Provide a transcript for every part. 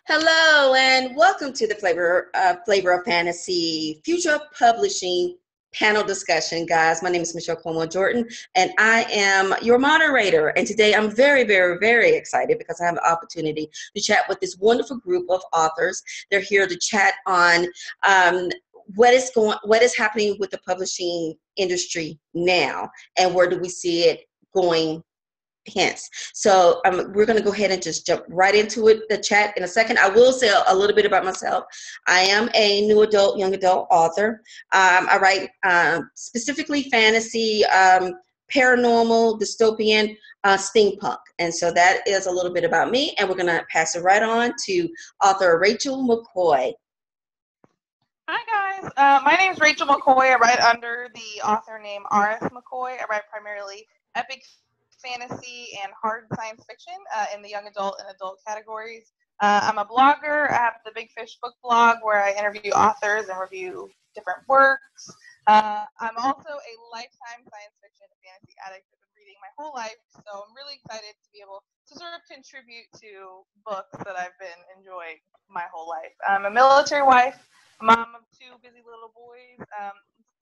Hello and welcome to the Flavor of Fantasy Future Publishing panel discussion, guys. My name is Michelle Cornwell-Jordan and I am your moderator. And today I'm very, very, very excited because I have the opportunity to chat with this wonderful group of authors. They're here to chat on what is happening with the publishing industry now and where do we see it going hence. So we're going to go ahead and just jump right into it, the chat in a second. I will say a little bit about myself. I am a new adult, young adult author. I write specifically fantasy, paranormal, dystopian, steampunk. And so that is a little bit about me. And we're going to pass it right on to author Rachel McCoy. Hi, guys. My name is Rachel McCoy. I write under the author name rs.mccoy. I write primarily epic fantasy and hard science fiction in the young adult and adult categories. I'm a blogger. I have the Big Fish book blog where I interview authors and review different works. I'm also a lifetime science fiction and fantasy addict. I've been reading my whole life, so I'm really excited to be able to sort of contribute to books that I've been enjoying my whole life. I'm a military wife, a mom of two busy little boys.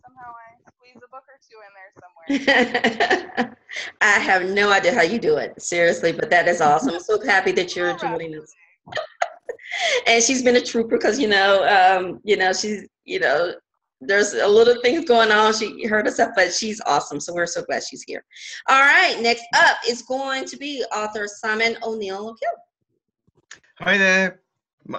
Somehow I squeeze a book or two in there somewhere. I have no idea how you do it, seriously, but that is awesome. I'm so happy that you're joining us. And she's been a trooper because, she's, there's a little things going on. She heard us up, but she's awesome. So we're so glad she's here. All right, next up is going to be author Simon Oneill. Hi there.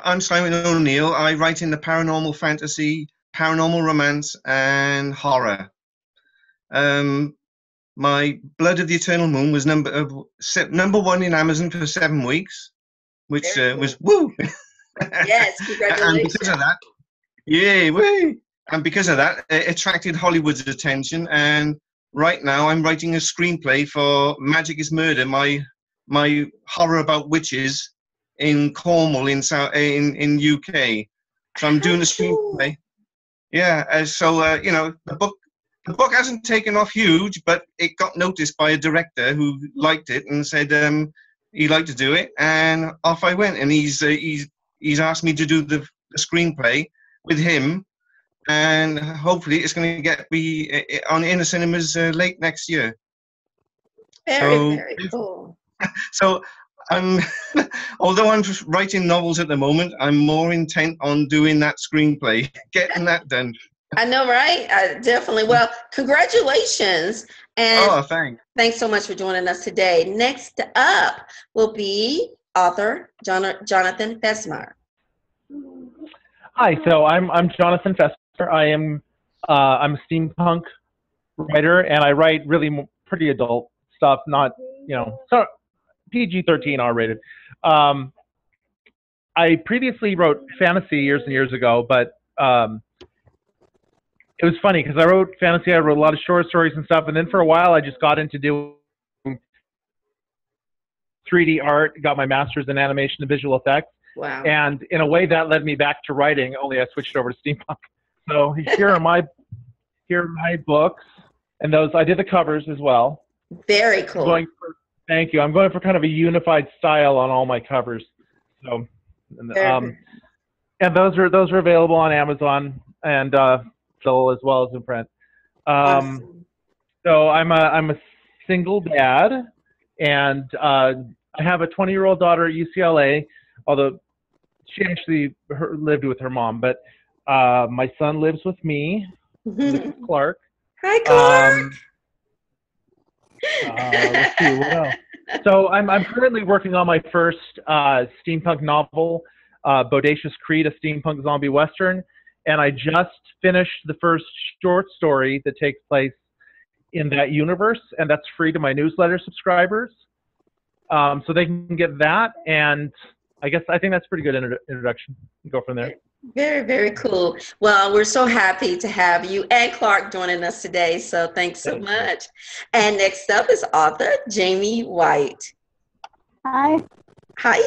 I'm Simon Oneill. I write in the paranormal fantasy, paranormal romance, and horror. My Blood of the Eternal Moon was number one in Amazon for 7 weeks, which was woo. Yes, congratulations. And because of that, yay, woo! And because of that, it attracted Hollywood's attention. And right now, I'm writing a screenplay for Magic is Murder, my horror about witches in Cornwall in UK. So I'm doing a screenplay. Yeah, the book hasn't taken off huge, but it got noticed by a director who liked it and said he'd like to do it, and off I went. And he's asked me to do the screenplay with him, and hopefully it's going to be in the cinemas late next year. Very cool. So although I'm writing novels at the moment, I'm more intent on doing that screenplay, getting that done. I know, right? Definitely. Well, congratulations. And thanks so much for joining us today. Next up will be author Jonathan Fesmire. Hi, so I'm Jonathan Fesmire. I'm a steampunk writer, and I write really pretty adult stuff, not, so PG-13 R-rated. I previously wrote fantasy years and years ago, but it was funny because I wrote fantasy. I wrote a lot of short stories and stuff, and then for a while I just got into doing 3D art, got my master's in animation and visual effects. Wow. And in a way that led me back to writing, only I switched over to steampunk. So here are my books, and those I did the covers as well. Very cool. Thank you. I'm going for kind of a unified style on all my covers. So, and those are available on Amazon and still as well as in print. Awesome. So I'm a single dad, and I have a 20-year-old daughter at UCLA, although she actually lived with her mom. But my son lives with me, Clark. Hi, Clark. Let's see, what else? So I'm currently working on my first steampunk novel, Bodacious Creed, a steampunk zombie western, and I just finished the first short story that takes place in that universe, and that's free to my newsletter subscribers, so they can get that. And I think that's a pretty good introduction. Go from there. Very, very cool. Well, we're so happy to have you and Clark joining us today, so thanks so much. And next up is author Jamie White. Hi. Hi.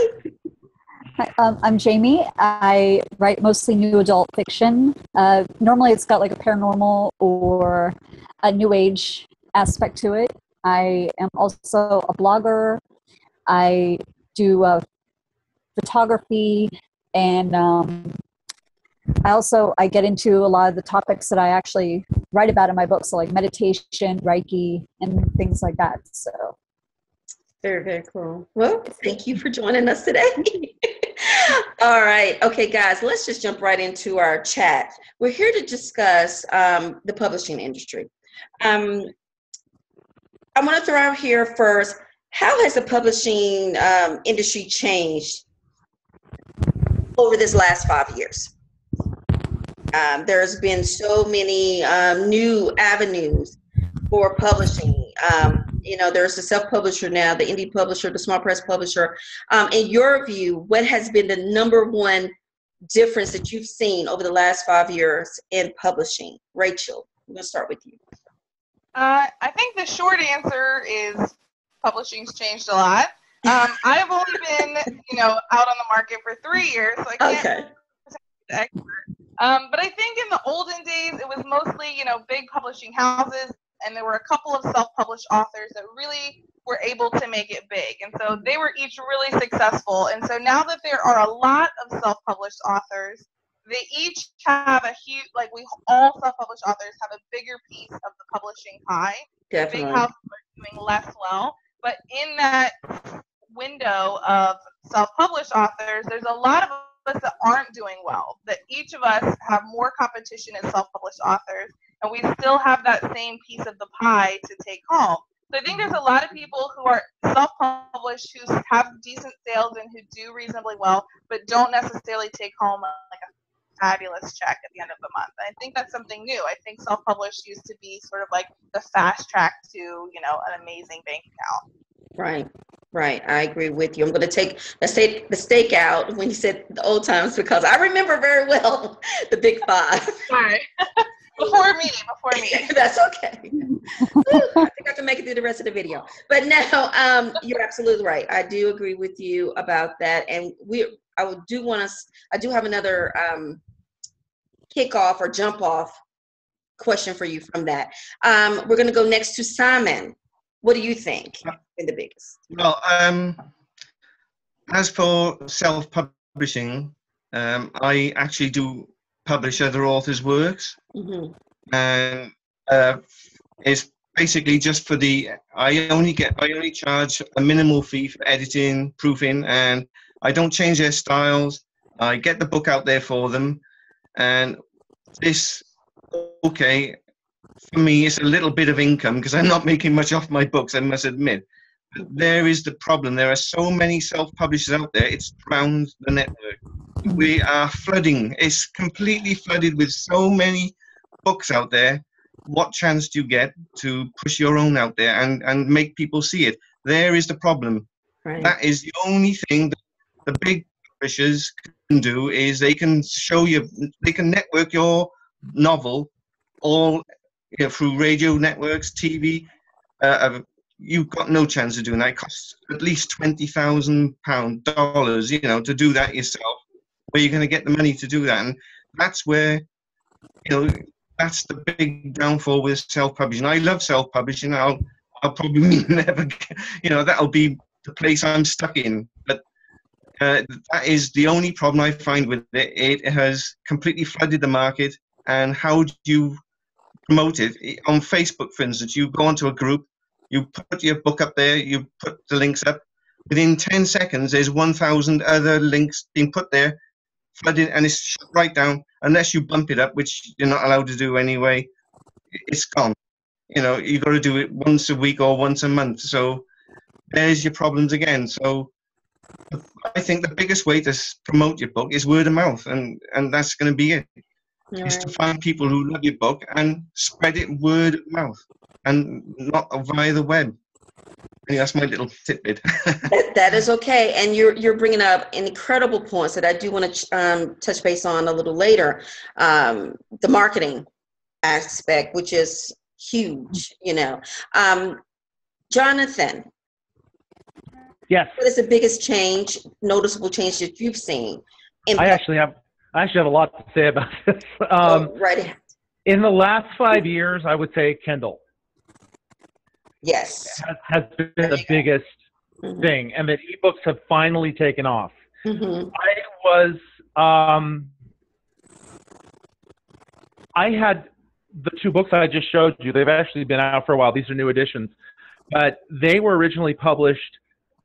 Hi, I'm Jamie. I write mostly new adult fiction. Normally it's got like a paranormal or a new age aspect to it. I am also a blogger. I do photography, And I get into a lot of the topics that I actually write about in my books, so like meditation, Reiki, and things like that. So very, very cool. Well, thank you for joining us today. All right. Okay, guys, let's just jump right into our chat. We're here to discuss the publishing industry. I want to throw out here first, how has the publishing industry changed over this last 5 years? There's been so many new avenues for publishing. There's the self-publisher now, the indie publisher, the small press publisher. In your view, what has been the number one difference that you've seen over the last 5 years in publishing? Rachel, I'm going to start with you. I think the short answer is publishing's changed a lot. I've only been, out on the market for 3 years, so I can't say the expert. But I think in the olden days, it was mostly, big publishing houses, and there were a couple of self-published authors that really were able to make it big. And so they were each really successful. And so now that there are a lot of self-published authors, they each have a huge, all self-published authors have a bigger piece of the publishing pie. Definitely. Big houses are doing less well. But in that window of self-published authors, there's a lot of us that aren't doing well, that each of us have more competition as self-published authors, and we still have that same piece of the pie to take home. So I think there's a lot of people who are self-published who have decent sales and who do reasonably well, but don't necessarily take home like a fabulous check at the end of the month. And I think that's something new. I think self-published used to be sort of like the fast track to, an amazing bank account. Right. I agree with you. I'm going to take the stake out when you said the old times, because I remember very well the big five. Sorry. Before me. That's okay. I think I can make it through the rest of the video. But no, you're absolutely right. I do agree with you about that. And I do have another kickoff or jump off question for you from that. We're going to go next to Simon. What do you think is the biggest? Well, as for self-publishing, I actually do publish other authors' works, and it's basically just for I only charge a minimal fee for editing, proofing, and I don't change their styles. I get the book out there for them, and for me, it's a little bit of income because I'm not making much off my books, I must admit. But there is the problem. There are so many self-publishers out there, it's drowned the network. We are flooding. It's completely flooded with so many books out there. What chance do you get to push your own out there and make people see it? There is the problem. Right. That is the only thing that the big publishers can do, is they can show you, they can network your novel all through radio networks, TV. You've got no chance of doing that. It costs at least $20,000, to do that yourself. Where you're going to get the money to do that? And that's where, that's the big downfall with self-publishing. I love self-publishing. I'll probably never, that'll be the place I'm stuck in. But that is the only problem I find with it. It has completely flooded the market. And how do you promote it? On Facebook, for instance, you go onto a group, you put your book up there, you put the links up. Within 10 seconds, there's 1,000 other links being put there, flooded, and it's shut right down. Unless you bump it up, which you're not allowed to do anyway, it's gone. You've got to do it once a week or once a month. So there's your problems again. So I think the biggest way to promote your book is word of mouth, and that's going to be it. Right. Is to find people who love your book and spread it word of mouth, and not via the web. That's my little tidbit. That is okay, and you're bringing up incredible points that I do want to touch base on a little later. The marketing aspect, which is huge, Jonathan. Yes. What is the biggest noticeable change that you've seen? I actually have a lot to say about this. Right. In the last 5 years, I would say Kindle. Yes. Has been the biggest thing, and that ebooks have finally taken off. I was I had the two books I just showed you. They've actually been out for a while. These are new editions. But they were originally published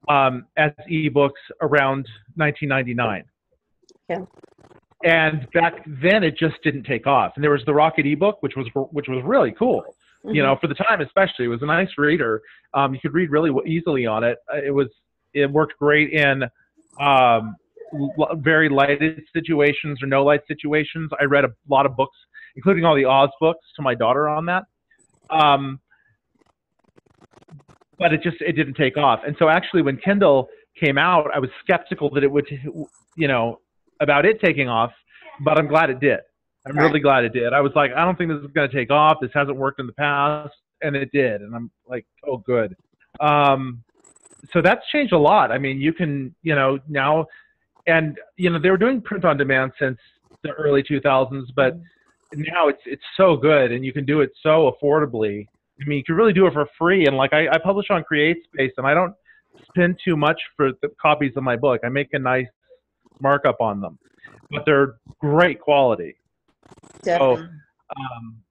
as ebooks around 1999. Yeah. And back then, it just didn't take off. And there was the Rocket ebook, which was really cool. You know, for the time especially. It was a nice reader. You could read really easily on it. It worked great in very lighted situations or no light situations. I read a lot of books, including all the Oz books, to my daughter on that. But it didn't take off. And so actually when Kindle came out, I was skeptical that it would, about it taking off, but I'm glad it did. I'm really glad it did. I was like, I don't think this is going to take off. This hasn't worked in the past. And it did. And I'm like, oh, good. So that's changed a lot. I mean, you can, now, and, they were doing print on demand since the early 2000s, but now it's so good and you can do it so affordably. I mean, you can really do it for free. And like I publish on CreateSpace and I don't spend too much for the copies of my book. I make a nice markup on them, but they're great quality. Definitely. So,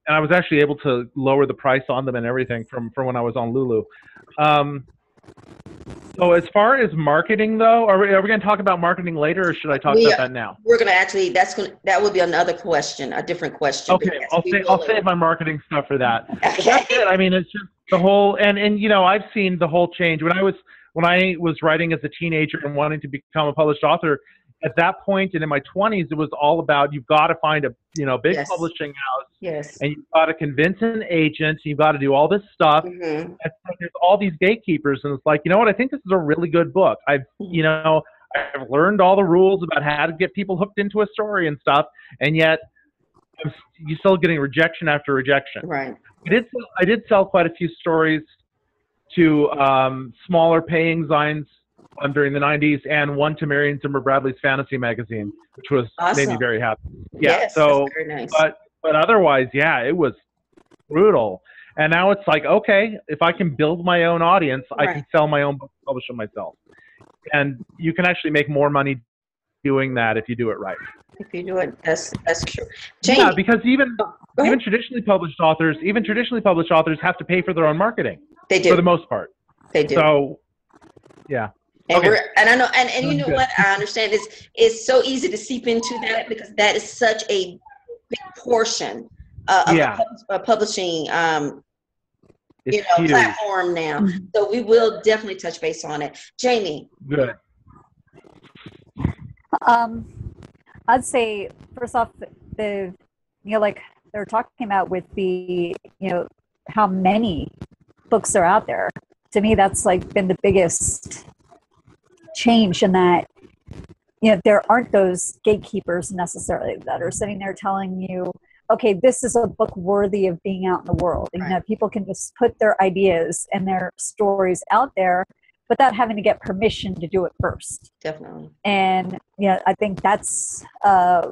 and I was actually able to lower the price on them and everything from when I was on Lulu. So as far as marketing, though, are we going to talk about marketing later, or should I talk about that now? We're going to actually. That would be another question, a different question. Okay, I'll save my marketing stuff for that. Okay. That's it. I mean, it's just the whole, and I've seen the whole change when I was writing as a teenager and wanting to become a published author. At that point and in my 20s, it was all about you've got to find a big publishing house. Yes. And you've got to convince an agent. You've got to do all this stuff. And so there's all these gatekeepers, and it's like, you know what? I think this is a really good book. I've learned all the rules about how to get people hooked into a story and stuff, and yet you're still getting rejection after rejection. Right. I did sell quite a few stories to smaller paying zines during the 90s, and one to Marion Zimmer Bradley's fantasy magazine, which was made me very happy. Yeah, yes, so that's very nice. but otherwise, yeah, it was brutal. And now it's like, okay, if I can build my own audience, I can sell my own book, publish them myself. And you can actually make more money doing that if you do it right. If you do it, that's true. Jamie, yeah, because even traditionally published authors have to pay for their own marketing. They do. For the most part. They do. So, yeah. And I know, and you know what? I understand it's so easy to seep into that because that is such a big portion of the publishing, platform now. So we will definitely touch base on it. Jamie. Good. I'd say first off, like they're talking about with the, how many books are out there. To me, that's like been the biggest change in that, there aren't those gatekeepers necessarily that are sitting there telling you, okay, this is a book worthy of being out in the world. And, people can just put their ideas and their stories out there without having to get permission to do it first. Definitely. And, I think that's, a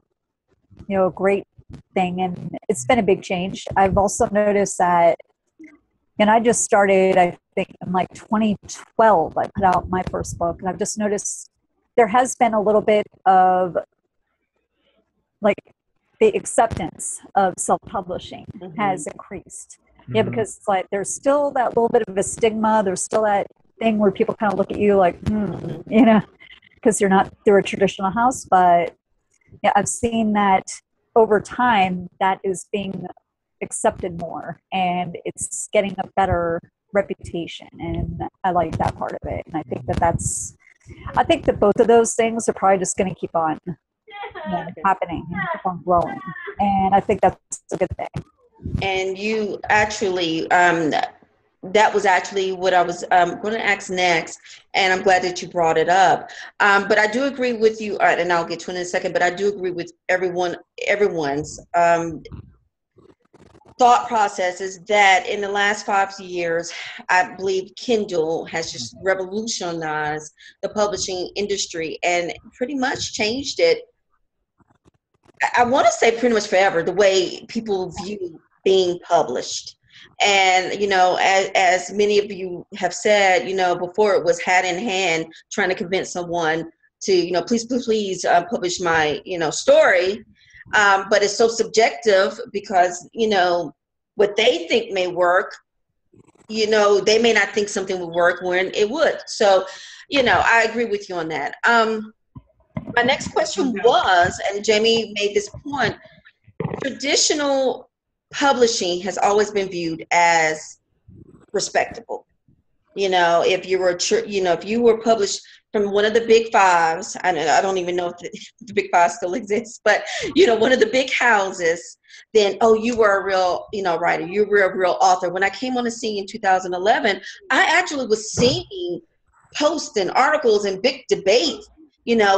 great thing. And it's been a big change. I've also noticed that, and I just started, I think in like 2012, I put out my first book. And I've just noticed there has been a little bit of like the acceptance of self-publishing has increased. Yeah, because it's like there's still that little bit of a stigma. There's still that thing where people kind of look at you like, because you're not through a traditional house. But yeah, I've seen that over time that is being accepted more and it's getting a better reputation, and I like that part of it. And I think I think that both of those things are probably just going to keep on happening and keep on growing, and I think that's a good thing. And you actually that was actually what I was going to ask next, and I'm glad that you brought it up. But I do agree with you, and I'll get to it in a second, but I do agree with everyone's thought process is that in the last 5 years, I believe Kindle has just revolutionized the publishing industry and pretty much changed it. I want to say pretty much forever, the way people view being published. And, as many of you have said, before it was hat in hand, trying to convince someone to, please publish my, story. But it's so subjective because, what they think may work, they may not think something would work when it would. So, I agree with you on that. My next question was, and Jamie made this point, traditional publishing has always been viewed as respectable. If you were published from one of the big fives, I don't even know if the big five still exists, but one of the big houses, then you were a real writer, you were a real author. When I came on the scene in 2011, I actually was seeing posts and articles and big debates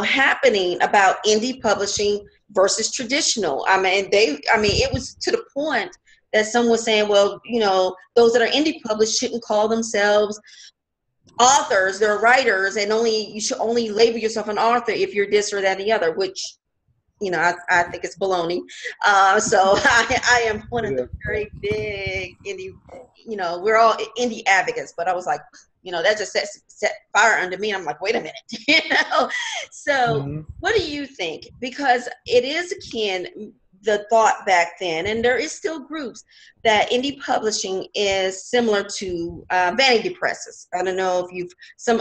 happening about indie publishing versus traditional. It was to the point that some was saying, well, those that are indie published shouldn't call themselves authors, they're writers, and you should only label yourself an author if you're this or that and the other, which I think it's baloney. So I am one of the very big indie, we're all indie advocates, but I was like, that just set fire under me. I'm like, wait a minute, So what do you think? Because it is akin, the thought back then, and there is still groups that indie publishing is similar to vanity presses. I don't know if some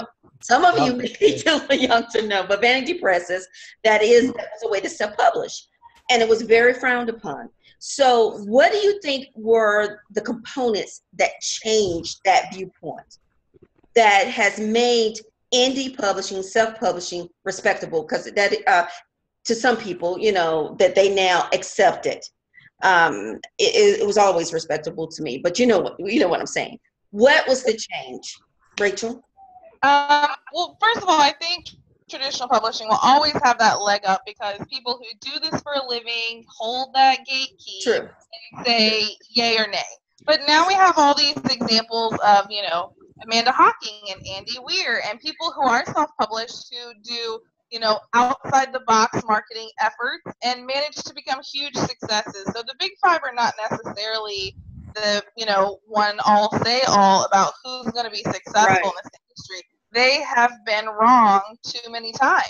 of you may be too young to know, but vanity presses, that was a way to self-publish, and it was very frowned upon. So what do you think were the components that changed that viewpoint, that has made indie publishing, self-publishing respectable? Because that to some people, that they now accept it. It was always respectable to me, but you know what I'm saying. What was the change, Rachel? Well, first of all, I think traditional publishing will always have that leg up because people who do this for a living hold that gatekeep. True. And say yay or nay. But now we have all these examples of, Amanda Hawking and Andy Weir and people who are self-published who do, outside the box marketing efforts and manage to become huge successes. So the big five are not necessarily the, one all say all about who's going to be successful in this industry. They have been wrong too many times.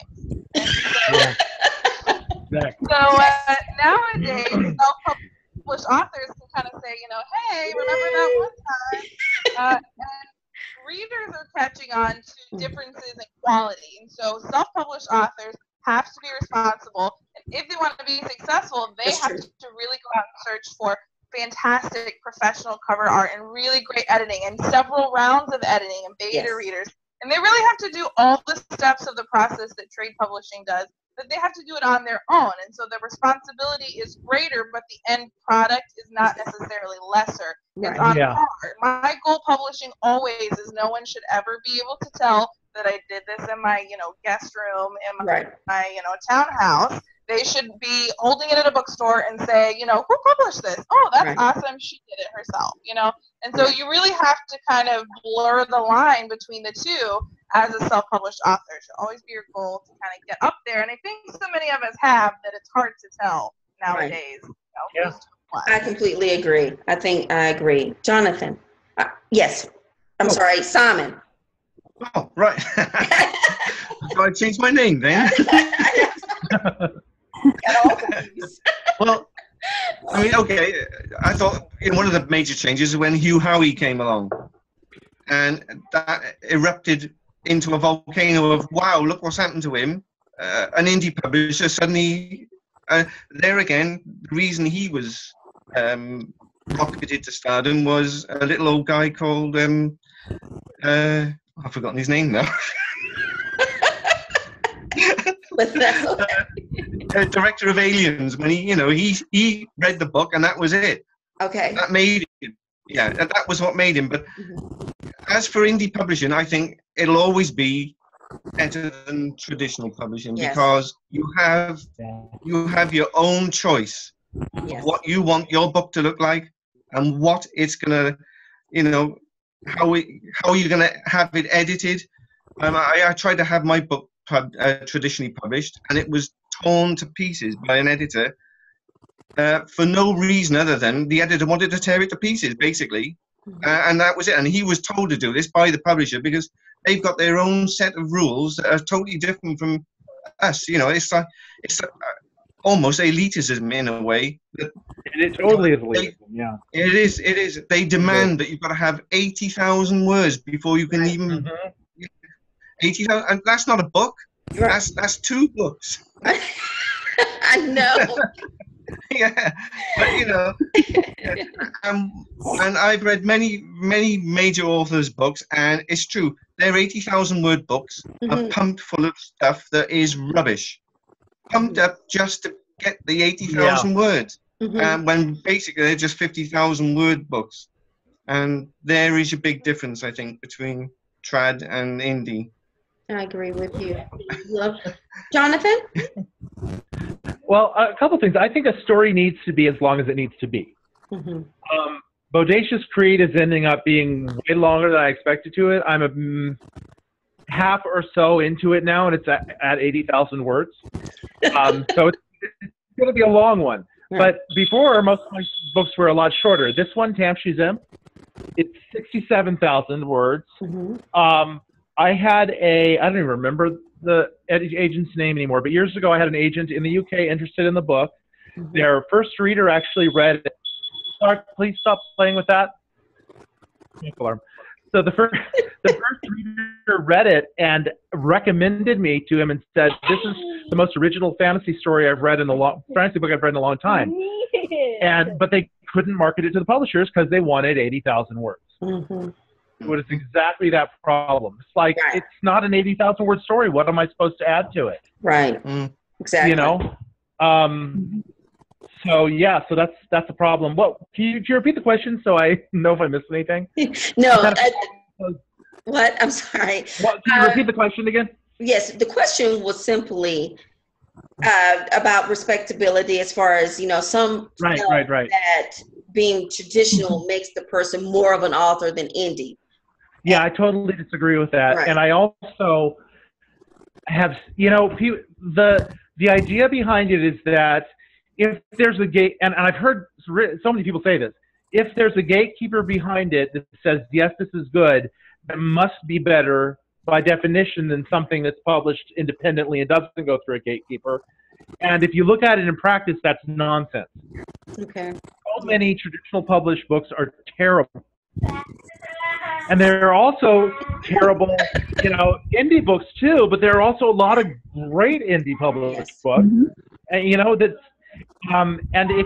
And so nowadays, self-published authors can kind of say, hey, remember that one time? And readers are catching on to differences in quality. And so self-published authors have to be responsible. And if they want to be successful, they have to really go out and search for fantastic professional cover art and really great editing and several rounds of editing and beta readers. And they really have to do all the steps of the process that trade publishing does, but they have to do it on their own. And so the responsibility is greater, but the end product is not necessarily lesser. It's on par. My goal publishing always is no one should ever be able to tell that I did this in my, guest room, in my, townhouse. They should be holding it at a bookstore and say, who published this? Oh, that's awesome. She did it herself, And so you really have to kind of blur the line between the two as a self-published author. It should always be your goal to kind of get up there. And I think so many of us have that it's hard to tell nowadays. I completely agree. I agree. Jonathan. Yes. I'm sorry. Simon. Oh, right. So I changed my name then. Well, okay. I thought one of the major changes is when Hugh Howey came along, and that erupted into a volcano of wow! Look what's happened to him. An indie publisher suddenly, there again, the reason he was rocketed to stardom was a little old guy called I've forgotten his name now. But that's okay. Director of Aliens, when he read the book and that was it. Okay. That made him. Yeah, that was what made him. But as for indie publishing, I think it'll always be better than traditional publishing because you have your own choice of what you want your book to look like and what it's gonna, how are you gonna have it edited. I tried to have my book traditionally published, and it was torn to pieces by an editor for no reason other than the editor wanted to tear it to pieces, basically. And that was it. And he was told to do this by the publisher because they've got their own set of rules that are totally different from us. You know, it's almost elitism in a way. It totally is elitism. Yeah. It is. They demand that you've got to have 80,000 words before you can even 80,000, and that's not a book. Right. That's 2 books. I know. Yeah, but you know, and I've read many major authors' books, and it's true. Their 80,000 word books are pumped full of stuff that is rubbish, pumped up just to get the 80,000 words, when basically they're just 50,000 word books. And there is a big difference, I think, between trad and indie. I agree with you. Jonathan? Well, a couple things. I think a story needs to be as long as it needs to be. Bodacious Creed is ending up being way longer than I expected to it. I'm half or so into it now, and it's at 80,000 words. So it's going to be a long one. But before, most of my books were a lot shorter. This one, Tamshizim, it's 67,000 words. I had I don't even remember the agent's name anymore, but years ago I had an agent in the UK interested in the book. Their first reader actually read it. Sorry, please stop playing with that. Alarm. So the first reader read it and recommended me to him and said, "This is the most original fantasy story I've read fantasy book I've read in a long time." But they couldn't market it to the publishers because they wanted 80,000 words. It was exactly that problem. It's like, it's not an 80,000 word story. What am I supposed to add to it? Right. Exactly. You know? So yeah, so that's a problem. What, can you repeat the question so I know if I missed anything? No. What? I'm sorry. What, can you repeat the question again? Yes, the question was simply about respectability, as far as, you know, some right. that being traditional makes the person more of an author than indie. Yeah, I totally disagree with that. Right. And I also have, you know, the idea behind it is that if there's a gate, and I've heard so many people say this, if there's a gatekeeper behind it that says, yes, this is good, it must be better by definition than something that's published independently and doesn't go through a gatekeeper. And if you look at it in practice, that's nonsense. Okay. So many traditional published books are terrible. And there are also terrible, you know, indie books too, but there are also a lot of great indie published books. And, you know, that's, and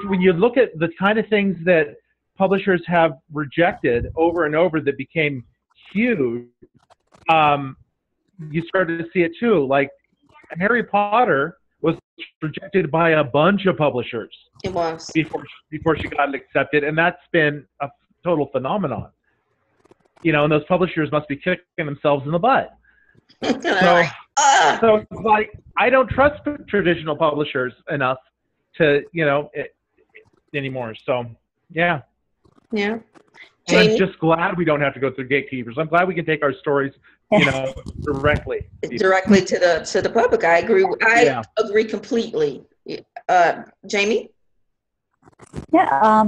when you look at the kind of things that publishers have rejected over and over that became huge, you started to see it too. Like Harry Potter was rejected by a bunch of publishers. It was. Before she got accepted, and that's been a total phenomenon. You know, and those publishers must be kicking themselves in the butt. So it's like, I don't trust traditional publishers enough to, you know, anymore. So, yeah. Yeah. And I'm just glad we don't have to go through gatekeepers. I'm glad we can take our stories, you know, directly to the public. I agree. I agree completely. Jamie? Yeah.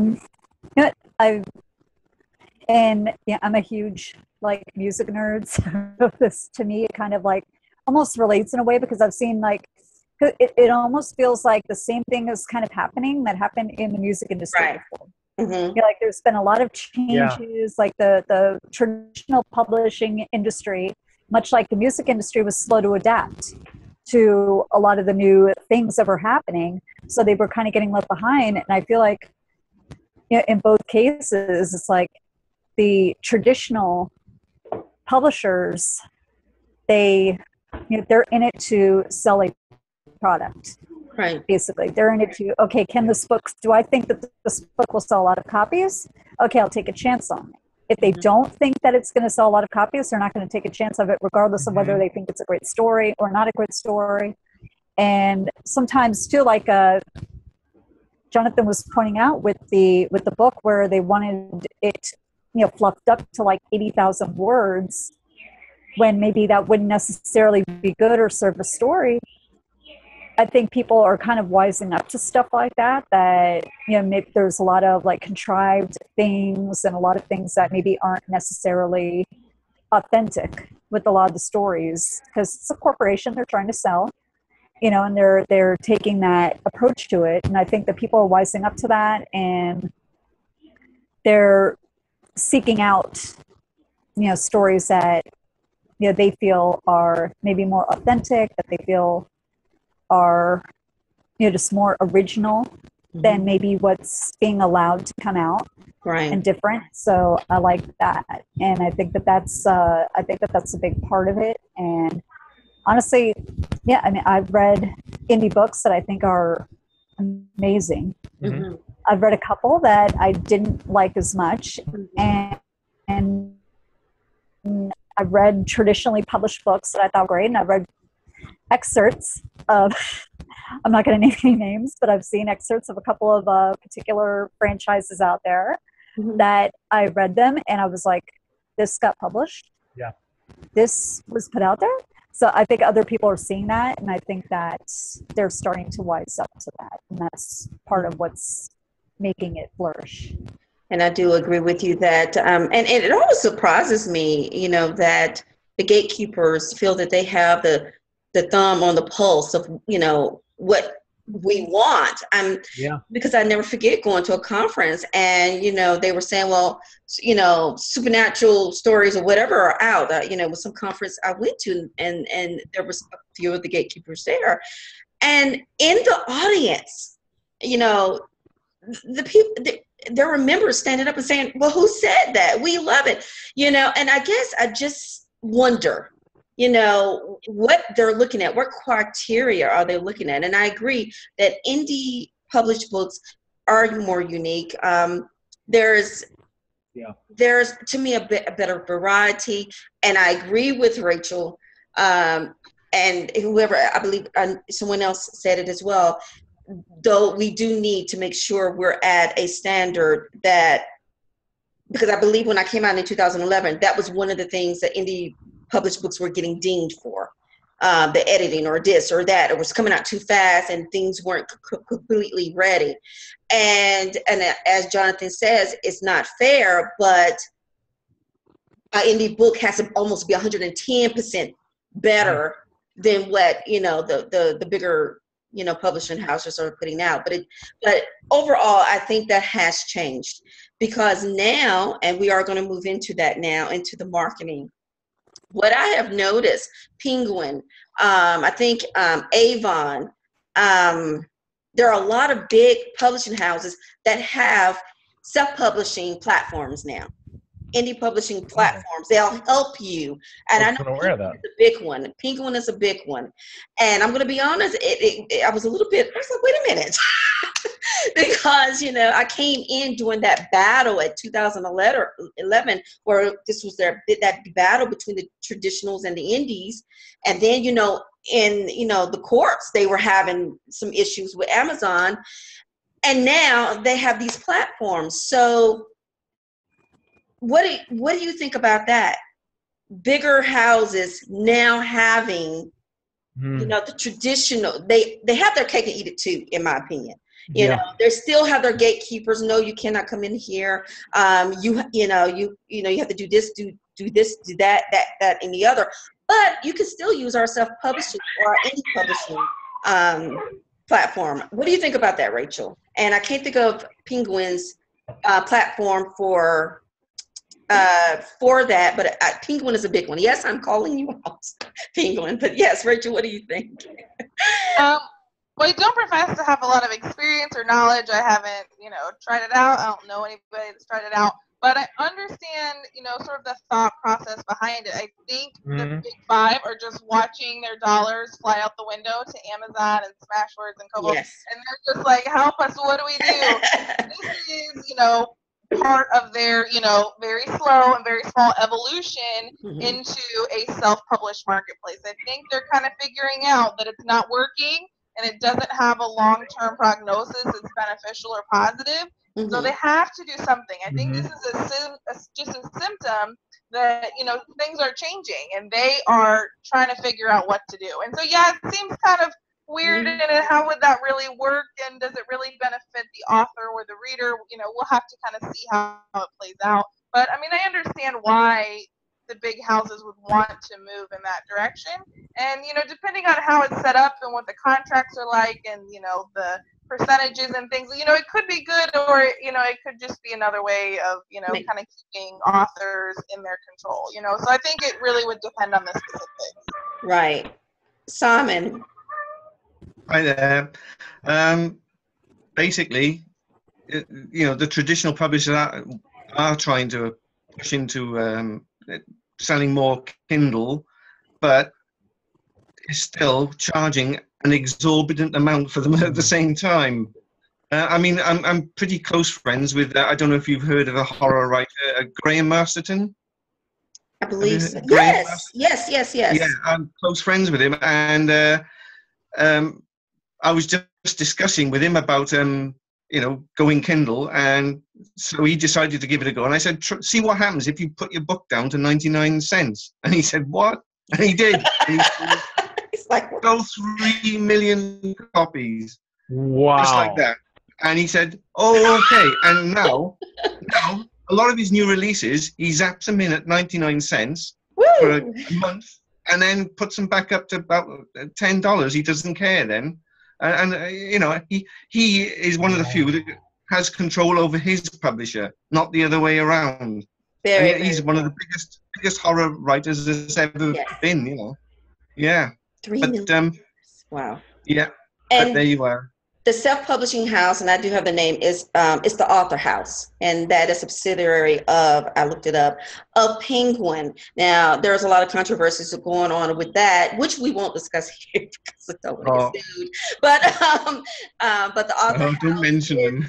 You know, I'm a huge like music nerd. So this to me, it kind of like almost relates in a way, because I've seen like it almost feels like the same thing is kind of happening that happened in the music industry before. You know, like there's been a lot of changes, like the traditional publishing industry, much like the music industry, was slow to adapt to a lot of the new things that were happening. So they were kind of getting left behind. And I feel like, you know, in both cases, it's like the traditional publishers, they're in it to sell a product. Right. Basically, they're in it to, okay, do I think that this book will sell a lot of copies? Okay, I'll take a chance on it. If they don't think that it's going to sell a lot of copies, they're not going to take a chance of it, regardless of whether they think it's a great story or not a great story. And sometimes too, like Jonathan was pointing out with the book, where they wanted it, you know, fluffed up to like 80,000 words, when maybe that wouldn't necessarily be good or serve a story. I think people are kind of wising up to stuff like that, you know, maybe there's a lot of like contrived things and a lot of things that maybe aren't necessarily authentic with a lot of the stories, because it's a corporation, they're trying to sell. you know, and they're taking that approach to it, and I think that people are wising up to that, and they're seeking out, you know, stories that, you know, they feel are maybe more authentic, that they feel are, you know, just more original than maybe what's being allowed to come out, Right. and different. So I like that, and I think that that's a big part of it. And honestly, yeah, I mean, I've read indie books that I think are amazing. Mm-hmm. I've read a couple that I didn't like as much, and I've read traditionally published books that I thought were great, and I've read excerpts of, I'm not going to name any names, but I've seen excerpts of a couple of particular franchises out there that I read them, and I was like, this got published. Yeah. This was put out there. So I think other people are seeing that, and I think that they're starting to wise up to that, and that's part of what's making it flourish. And I do agree with you that, and it always surprises me, you know, that the gatekeepers feel that they have the thumb on the pulse of, you know, what we want. Because I never forget going to a conference, and, you know, they were saying, well, you know, supernatural stories or whatever are out. You know, with some conference I went to, and there was a few of the gatekeepers there, and in the audience, you know, the people. There were members standing up and saying, well, who said that? We love it. You know, and I guess I just wonder, you know, what they're looking at, what criteria are they looking at? And I agree that indie published books are more unique. There's to me a better variety, and I agree with Rachel, and whoever, I believe someone else said it as well. Though we do need to make sure we're at a standard that, because I believe when I came out in 2011, that was one of the things that indie published books were getting dinged for, the editing or this or that. It was coming out too fast and things weren't completely ready. And as Jonathan says, it's not fair, but an indie book has to almost be 110% better than what, you know, the bigger, you know, publishing houses are putting out. But overall, I think that has changed, because now, and we are going to move into that now, into the marketing. What I have noticed, Penguin, I think Avon, there are a lot of big publishing houses that have self-publishing platforms now. Indie publishing platforms, they'll help you. And I know Penguin is a big one. Penguin is a big one. And I'm going to be honest, I was a little bit, I was like, wait a minute. Because, you know, I came in during that battle at 2011, where this was that battle between the traditionals and the indies. And then, you know, in, you know, the courts, they were having some issues with Amazon. And now they have these platforms. So what do you think about that? Bigger houses now having, you know, the traditional, they have their cake and eat it too, in my opinion. You know, they still have their gatekeepers. No, you cannot come in here. You have to do this, do this, do that, and the other. But you can still use our self-publishing or our indie publishing platform. What do you think about that, Rachel? And I can't think of Penguin's platform for that, but Penguin is a big one. Yes, I'm calling you out, Penguin, but yes, Rachel, what do you think? Well, I don't profess to have a lot of experience or knowledge. I haven't, you know, tried it out. I don't know anybody that's tried it out, but I understand, you know, sort of the thought process behind it. I think the big five are just watching their dollars fly out the window to Amazon and Smashwords and Kobo, and they're just like, help us, what do we do? This is, you know, part of their, you know, very slow and very small evolution into a self-published marketplace. I think they're kind of figuring out that it's not working and it doesn't have a long-term prognosis that's beneficial or positive. So they have to do something. I think this is just a symptom that, you know, things are changing and they are trying to figure out what to do. And so, yeah, it seems kind of weird, and how would that really work, and does it really benefit the author or the reader? You know, we'll have to kind of see how it plays out. But I mean, I understand why the big houses would want to move in that direction. And, depending on how it's set up and what the contracts are like and, the percentages and things, it could be good, or, it could just be another way of, kind of keeping authors in their control, So I think it really would depend on the specifics. Right. Simon. Hi there. Basically, the traditional publishers are trying to push into selling more Kindle, but is still charging an exorbitant amount for them at the same time. I'm pretty close friends with, I don't know if you've heard of a horror writer, Graham Masterton. I believe so. Yes. Yeah, I'm close friends with him, and I was just discussing with him about going Kindle, and so he decided to give it a go. And I said, see what happens if you put your book down to 99 cents. And he said, what? And he did. And It's like, sold 3 million copies. Wow. Just like that. And he said, oh, okay. And now, a lot of his new releases, he zaps them in at 99 cents for a month, and then puts them back up to about $10. He doesn't care then. And he is one of the few that has control over his publisher, not the other way around. He's one of the biggest horror writers there's ever been. Yeah. 3 million. Wow. Yeah. And but there you are. The self-publishing house, and I do have the name, is the Author House, and that is a subsidiary of, I looked it up, of Penguin. Now, there's a lot of controversies going on with that, which we won't discuss here because I don't want to get sued. But the Author House don't mention them.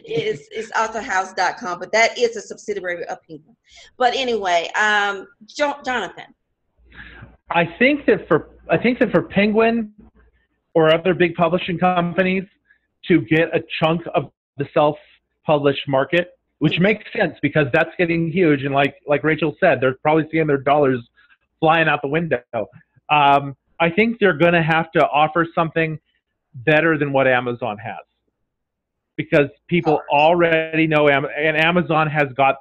is authorhouse.com, but that is a subsidiary of Penguin. But anyway, Jonathan. I think that for Penguin or other big publishing companies to get a chunk of the self-published market, which makes sense because that's getting huge. And like Rachel said, they're probably seeing their dollars flying out the window. I think they're going to have to offer something better than what Amazon has, because people already know, and Amazon has got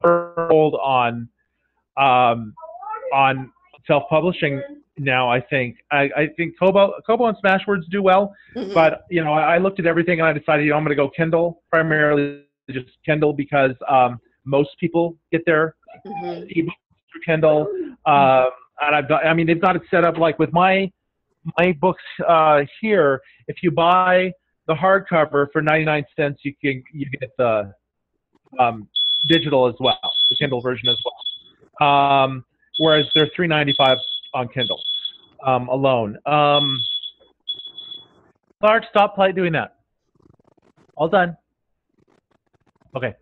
hold on self-publishing now. I think Kobo and Smashwords do well, but I looked at everything and I decided I'm going to go Kindle, primarily just Kindle, because most people get their ebooks through Kindle, and they've got it set up like with my books here. If you buy the hardcover for 99 cents, you get the digital as well, the Kindle version as well. Whereas they're $3.95 on Kindle alone. Clark, stop doing that. All done. Okay.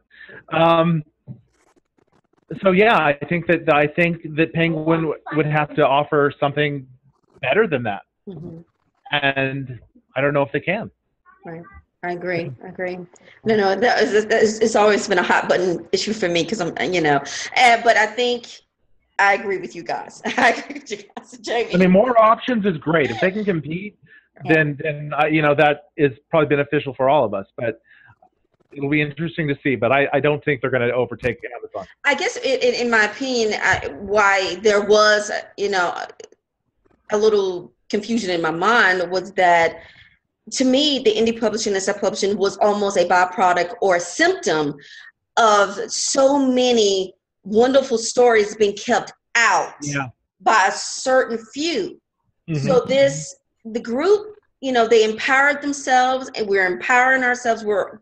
So yeah, I think that Penguin would have to offer something better than that, and I don't know if they can. Right. I agree. No, it's always been a hot button issue for me because I'm, but I think I agree with you guys. I agree with you guys, Jamie. More options is great. If they can compete, then that is probably beneficial for all of us. But it'll be interesting to see. But I don't think they're going to overtake Amazon. I guess, in my opinion, why there was, a little confusion in my mind was that, to me, the indie publishing and self-publishing was almost a byproduct or a symptom of so many wonderful stories being kept out by a certain few. So the group, they empowered themselves, and we're empowering ourselves. We're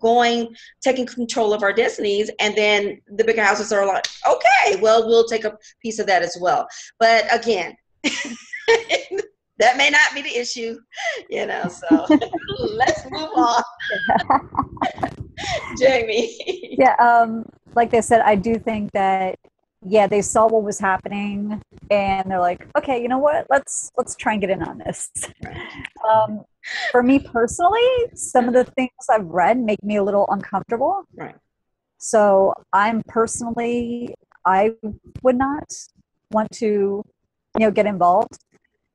taking control of our destinies. And then the bigger houses are like, okay, well, we'll take a piece of that as well. But again, that may not be the issue, so let's move on. Jamie. Yeah, like they said, I do think that, they saw what was happening and they're like, okay, you know what? Let's try and get in on this. For me personally, some of the things I've read make me a little uncomfortable. Right. So I would not want to, get involved.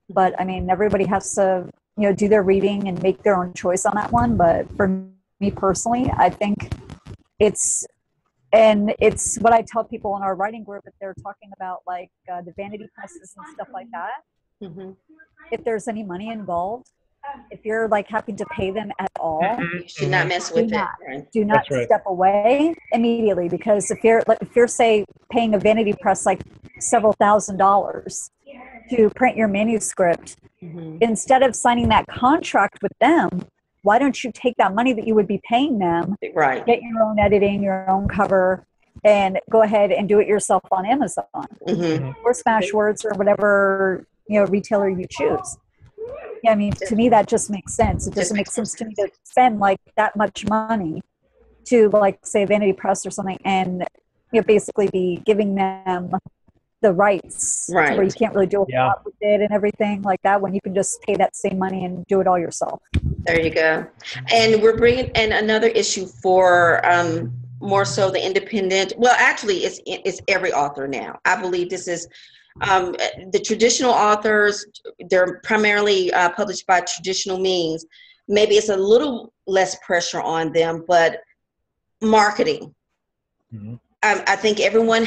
But everybody has to, do their reading and make their own choice on that one. But for me personally, I think it's And it's what I tell people in our writing group if they're talking about like the vanity presses and stuff like that. Mm-hmm. If there's any money involved, if you're like having to pay them at all, You should not mess with it. Right? do not That's right. step away immediately, because if you're say paying a vanity press like several $1,000s to print your manuscript, Mm-hmm. instead of signing that contract with them, why don't you take that money that you would be paying them, Right. get your own editing, your own cover, and go ahead and do it yourself on Amazon Mm-hmm. or Smashwords or whatever retailer you choose. Yeah, I mean, to me that just makes sense. It doesn't make sense to me to spend like that much money to like say a vanity press or something, and basically be giving them the rights to where you can't really do a lot with it and everything like that, when you can just pay that same money and do it all yourself. There you go. And we're bringing in another issue for more so the independent. Well, actually, it's every author now. I believe this is the traditional authors. They're primarily published by traditional means. Maybe it's a little less pressure on them, but marketing. Mm-hmm. I think everyone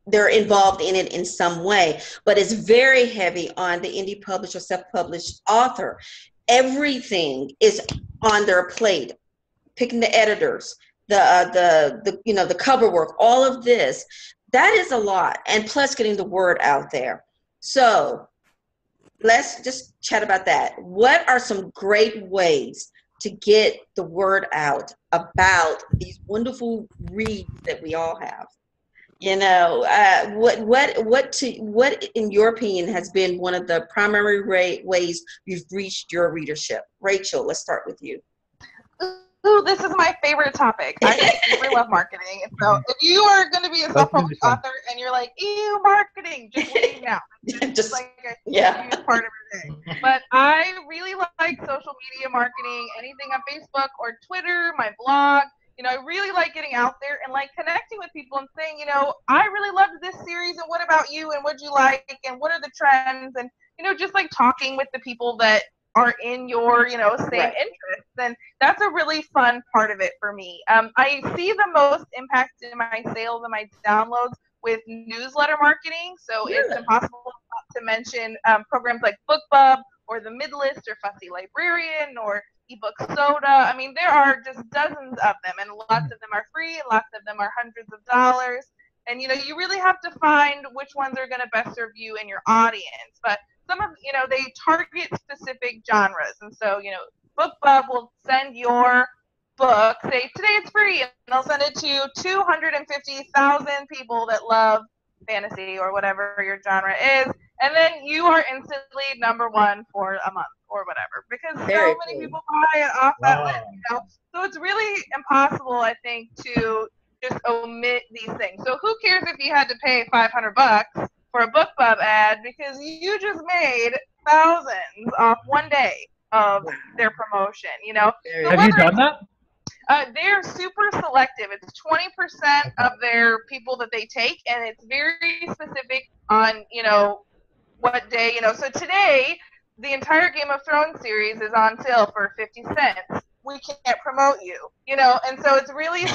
they're involved in it in some way, but it's very heavy on the indie published or self-published author. Everything is on their plate, picking the editors, the cover work, all of this. That is a lot, and plus getting the word out there. So let's just chat about that. What are some great ways to get the word out about these wonderful reads that we all have? What in your opinion has been one of the primary ways you've reached your readership? Rachel, let's start with you. Ooh, this is my favorite topic. I really love marketing. And so if you are going to be a self-published author and you're like, ew, marketing, just leave now. Just like a huge part of your day. But I really like social media marketing, anything on Facebook or Twitter, my blog. I really like getting out there and like connecting with people and saying, I really loved this series, and what about you, and what'd you like, and what are the trends, and just like talking with the people that are in your same interests. And that's a really fun part of it for me. I see the most impact in my sales and my downloads with newsletter marketing. So it's impossible not to mention programs like BookBub or the Midlist or Fussy Librarian or ebook soda. I mean, there are just dozens of them, and lots of them are free, and lots of them are hundreds of dollars. And you really have to find which ones are going to best serve you and your audience. But some of they target specific genres, and so BookBub will send your book, say today it's free, and they'll send it to 250,000 people that love fantasy or whatever your genre is, and then you are instantly #1 for a month or whatever, because so many people buy it off that list. So it's really impossible, I think, to just omit these things. So who cares if you had to pay $500 for a BookBub ad, because you just made thousands off one day of their promotion, So have you done that? They're super selective. It's 20% of their people that they take, and it's very specific on, what day, So today, the entire Game of Thrones series is on sale for 50 cents. We can't promote you, and so it's really and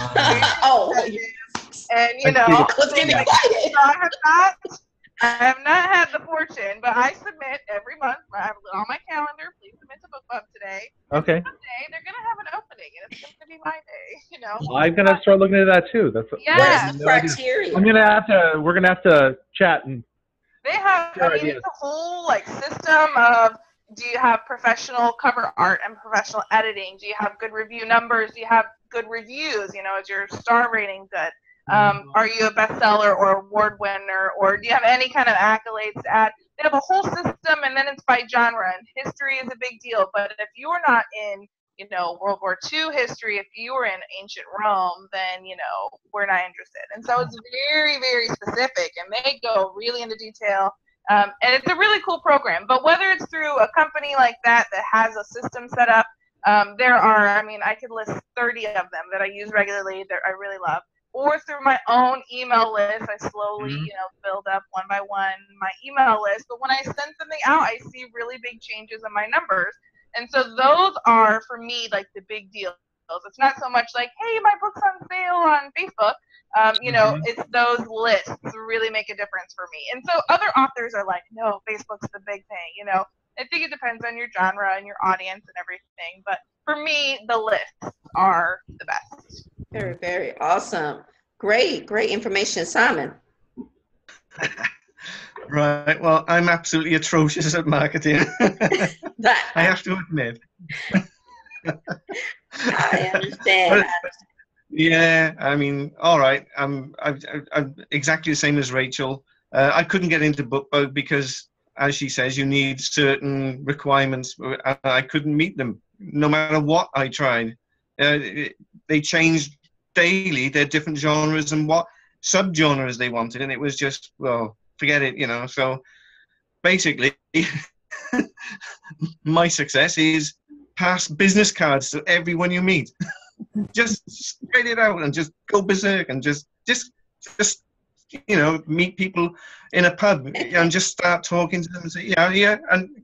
I have not had the fortune, but I submit every month. I have it on my calendar. Please submit to BookBub today. Okay. Someday they're gonna have an opening, and it's gonna be my day. Well, I'm gonna start looking at that too. That's what is the criteria? We're gonna have to chat and. They have. It's a whole system of. Do you have professional cover art and professional editing? Do you have good review numbers? Do you have good reviews? Is your star rating good? Are you a bestseller or award winner, or do you have any kind of accolades to add? They have a whole system, and then it's by genre. And history is a big deal, but if you are not in, World War II history, if you were in ancient Rome, then, we're not interested. And so it's very, very specific, and they go really into detail. And it's a really cool program. But whether it's through a company like that has a system set up, there are, I could list 30 of them that I use regularly that I really love. Or through my own email list, I slowly, build up one by one my email list. But when I send something out, I see really big changes in my numbers. And so those are, for me, like the big deal. It's not so much like, hey, my book's on sale on Facebook. You know, it's those lists really make a difference for me. And so other authors are like, no, Facebook's the big thing. You know, I think it depends on your genre and your audience and everything. But for me, the lists are the best. Very, very awesome. Great, great information, Simon. Right. Well, I'm absolutely atrocious at marketing. I have to admit. I understand. Yeah, I mean, all right. I'm exactly the same as Rachel. I couldn't get into BookBug because, as she says, you need certain requirements. And I couldn't meet them, no matter what I tried. They changed daily. They're different genres and what subgenres they wanted, and it was just, well, forget it, you know. So basically, my success is pass business cards to everyone you meet. Just spread it out and just go berserk and just you know, meet people in a pub and just start talking to them and say, yeah, and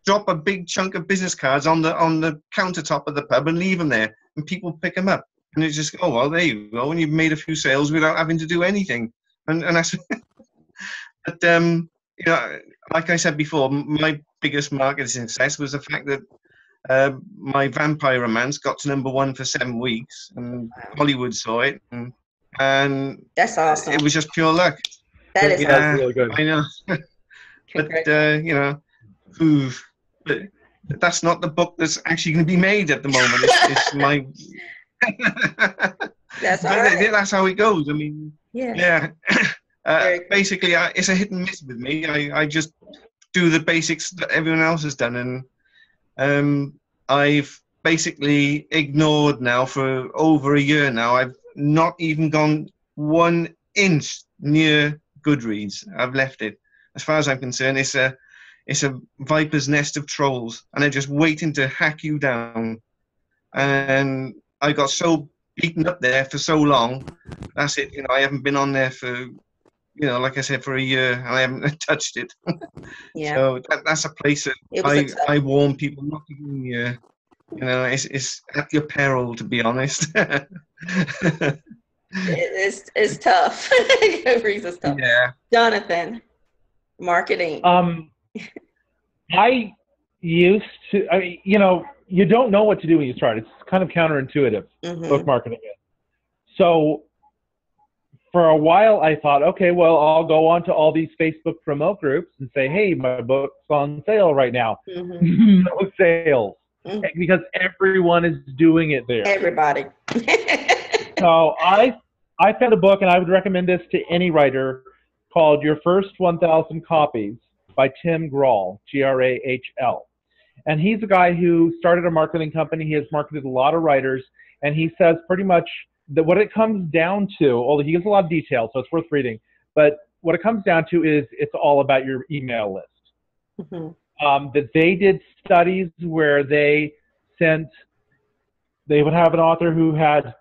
drop a big chunk of business cards on the countertop of the pub and leave them there, and people pick them up, and it's just, oh well, there you go, and you've made a few sales without having to do anything, and that's. But you know, like I said before, my biggest marketing success was the fact that my vampire romance got to #1 for 7 weeks, and Hollywood saw it, and that's awesome. It was just pure luck. That is awesome. Really good. I know. But you know, but that's not the book that's actually going to be made at the moment. It's my. That's all right. That's how it goes. I mean, yeah. Basically, it's a hit and miss with me. I just do the basics that everyone else has done, and I've basically ignored now for over a year now. I've not even gone 1 inch near Goodreads. I've left it. As far as I'm concerned, it's a viper's nest of trolls, and they're just waiting to hack you down. And I got so beaten up there for so long. That's it. You know, I haven't been on there for, you know, like I said, for a year, and I haven't touched it. Yeah. So that's a place that I warn people not to go near. You know, it's at your peril, to be honest. It's tough. Goodreads is tough. Yeah. Jonathan, marketing. I used to, you know, you don't know what to do when you start. It's kind of counterintuitive, book marketing is. So for a while I thought, okay, well, I'll go on to all these Facebook promote groups and say, hey, my book's on sale right now. No sales. Because everyone is doing it there. Everybody. So I found a book, and I would recommend this to any writer, called Your First 1,000 Copies by Tim Grahl, Grahl. And he's a guy who started a marketing company. He has marketed a lot of writers, and he says pretty much that what it comes down to, although he gives a lot of detail, so it's worth reading, but what it comes down to is it's all about your email list. That they did studies where they would have an author who had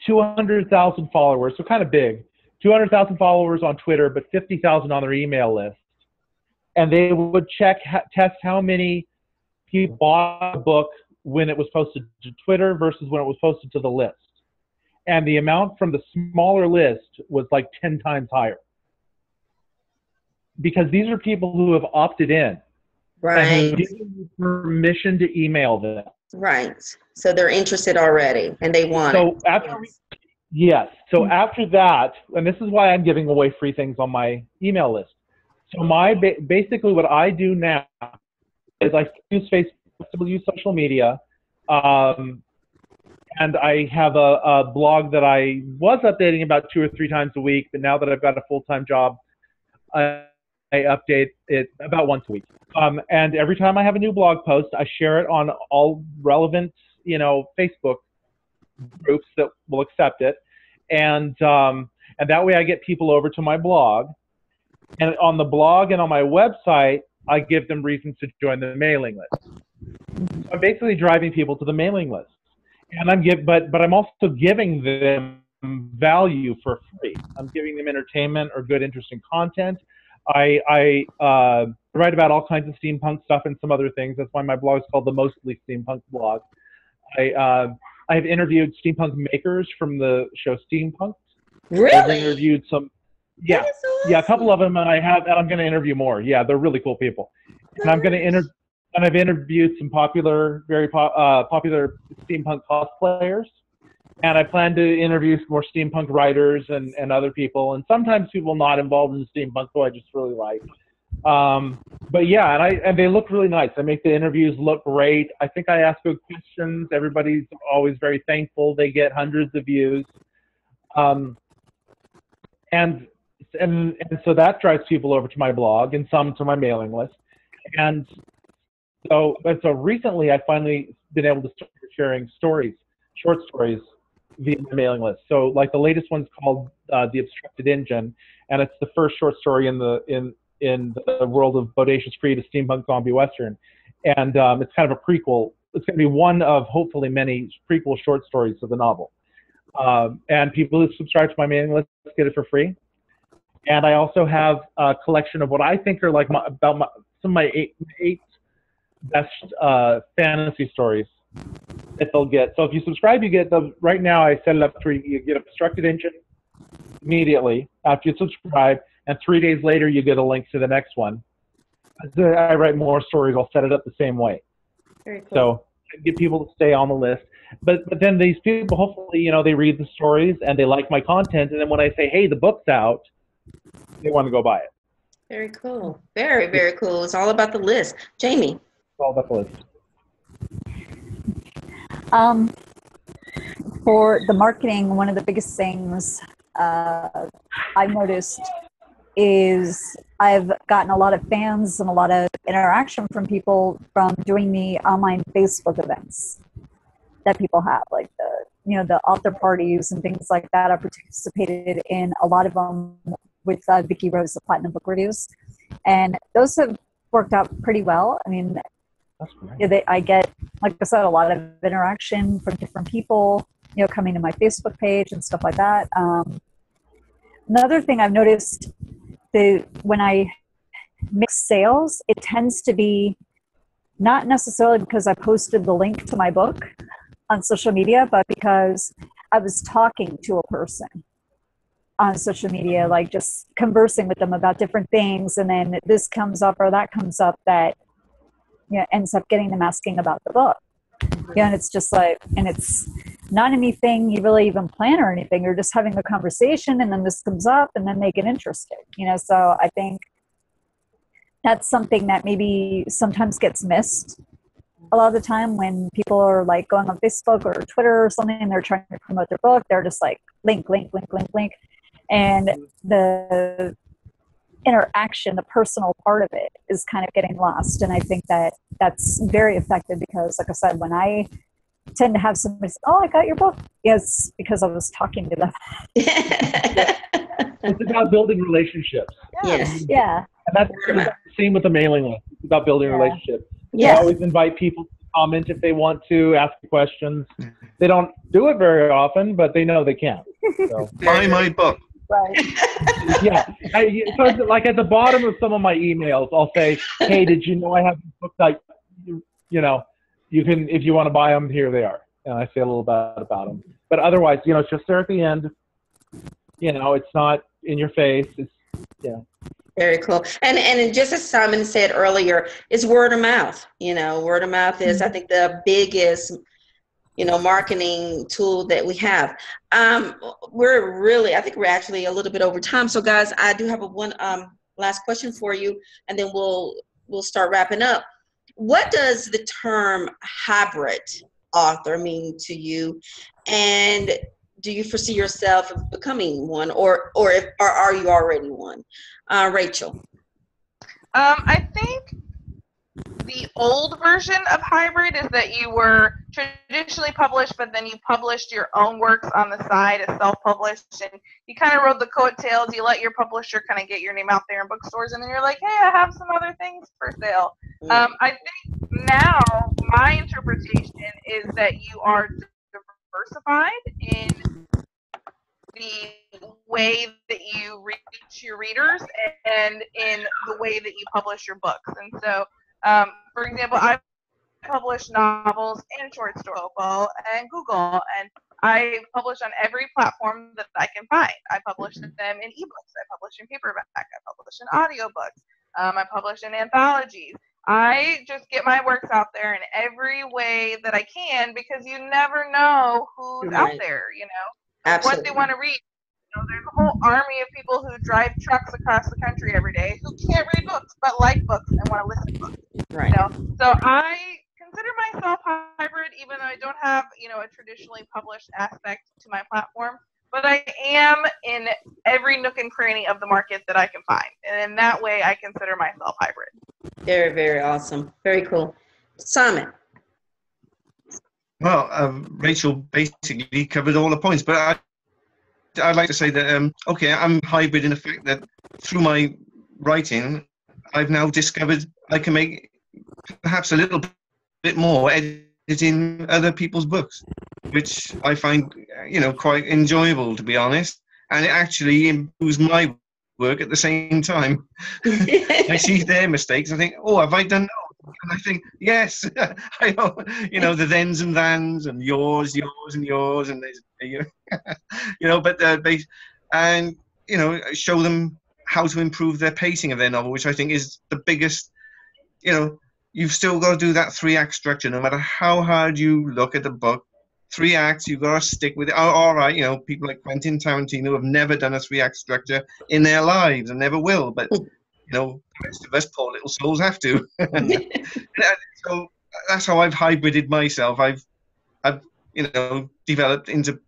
200,000 followers, so kind of big, 200,000 followers on Twitter, but 50,000 on their email list. And they would test how many people bought a book when it was posted to Twitter versus when it was posted to the list. And the amount from the smaller list was like 10 times higher. Because these are people who have opted in. Right. And who give you permission to email them. Right. So they're interested already, and they want it. So after that, and this is why I'm giving away free things on my email list. So basically what I do now is I use Facebook, I use social media, and I have a blog that I was updating about 2 or 3 times a week, but now that I've got a full-time job, I update it about once a week. And every time I have a new blog post, I share it on all relevant, you know, Facebook groups that will accept it. And that way I get people over to my blog. And on the blog and on my website, I give them reasons to join the mailing list. So I'm basically driving people to the mailing list. And but I'm also giving them value for free. I'm giving them entertainment or good, interesting content. I write about all kinds of steampunk stuff and some other things. That's why my blog is called the Mostly Steampunk Blog. I have interviewed steampunk makers from the show Steampunk. Really? I've interviewed some. Yeah, That is so yeah, a couple awesome. of them, and I'm going to interview more. Yeah, they're really cool people, and Nice. I've interviewed some popular steampunk cosplayers, and I plan to interview some more steampunk writers and other people, and sometimes people not involved in steampunk who I just really like. But yeah, and they look really nice. I make the interviews look great. I think I ask good questions. Everybody's always very thankful. They get hundreds of views. Um, and so that drives people over to my blog and some to my mailing list. And so recently I finally been able to start sharing short stories via my mailing list. So like the latest one's called The Obstructed Engine, and it's the first short story in the world of Bodacious Creed, a steampunk zombie western. And it's kind of a prequel. It's going to be one of hopefully many prequel short stories to the novel. And people who subscribe to my mailing list get it for free. And I also have a collection of what I think are like some of my eight best fantasy stories that they'll get. So if you subscribe, you get them. Right now, I set it up for you get Obstructed Engine immediately after you subscribe, and 3 days later, you get a link to the next one. As I write more stories, I'll set it up the same way. Very cool. So get people to stay on the list. But then these people, hopefully, they read the stories and they like my content. And then when I say, hey, the book's out, they want to go buy it. Very cool. Very, very cool. It's all about the list. Jamie. It's all about the list. For the marketing, one of the biggest things I noticed is I've gotten a lot of fans and a lot of interaction from people from doing the online Facebook events that people have, like the author parties and things like that. I participated in a lot of them with Vicki Rose, the Platinum Book Reviews, and those have worked out pretty well. I mean, I get, like I said, a lot of interaction from different people, coming to my Facebook page and stuff like that. Another thing I've noticed, when I mix sales, it tends to be not necessarily because I posted the link to my book on social media, but because I was talking to a person on social media, like just conversing with them about different things, and then this comes up or that comes up that ends up getting them asking about the book. And it's just like, and it's not anything you really even plan or anything. You're just having a conversation, and then this comes up, and then they get interested. So I think that's something that maybe sometimes gets missed a lot of the time when people are like going on Facebook or Twitter or something, and they're trying to promote their book. They're just like link, link, link, link, link. And the interaction, the personal part of it is kind of getting lost. And I think that that's very effective because, like I said, when I tend to have somebody say, oh, I got your book. Yes, because I was talking to them. It's about building relationships. Yes. Yeah. And that's the same with the mailing list. It's about building relationships. Yes. I always invite people to comment if they want to, ask questions. They don't do it very often, but they know they can. So. Buy my book. Right. Yeah. So like at the bottom of some of my emails, I'll say, hey, did you know I have this book that, you can, if you want to buy them, here they are. And I say a little bit about them. But otherwise, it's just there at the end. It's not in your face. It's, Very cool. And just as Simon said earlier, it's word of mouth. Word of mouth is, I think, the biggest, marketing tool that we have. I think we're actually a little bit over time. So guys, I do have one last question for you, and then we'll start wrapping up. What does the term hybrid author mean to you? And do you foresee yourself becoming one, or are you already one? Rachel. I think the old version of hybrid is that you were traditionally published, but then you published your own works on the side as self-published, and you kind of rode the coattails. You let your publisher kind of get your name out there in bookstores, and then you're like, hey, I have some other things for sale. I think now my interpretation is that you are diversified in the way that you reach your readers and in the way that you publish your books. And so, for example, I've publish novels and short stories on and Google, and I publish on every platform that I can find. I publish them in ebooks. I publish in paperback. I publish in audiobooks. I publish in anthologies. I just get my works out there in every way that I can, because you never know who's out there, Absolutely. what they want to read. There's a whole army of people who drive trucks across the country every day who can't read books but like books and want to listen to books. Right. So I consider myself hybrid, even though I don't have a traditionally published aspect to my platform. But I am in every nook and cranny of the market that I can find, and in that way, I consider myself hybrid. Very, very awesome. Very cool. Simon. Well, Rachel basically covered all the points, but I'd like to say that, okay, I'm hybrid in the fact that through my writing, I've now discovered I can make perhaps a little bit more editing other people's books, which I find, quite enjoyable, to be honest. And it actually improves my work at the same time. I see their mistakes and think, oh, have I done that? And I think, yes, I know, the thens and thans and yours and yours, and there's, but show them how to improve their pacing of their novel, which I think is the biggest. You've still got to do that 3-act structure, no matter how hard you look at the book. 3 acts, you've got to stick with it. Oh, all right, people like Quentin Tarantino have never done a 3-act structure in their lives and never will, but the rest of us poor little souls have to. So that's how I've hybrided myself. I've developed into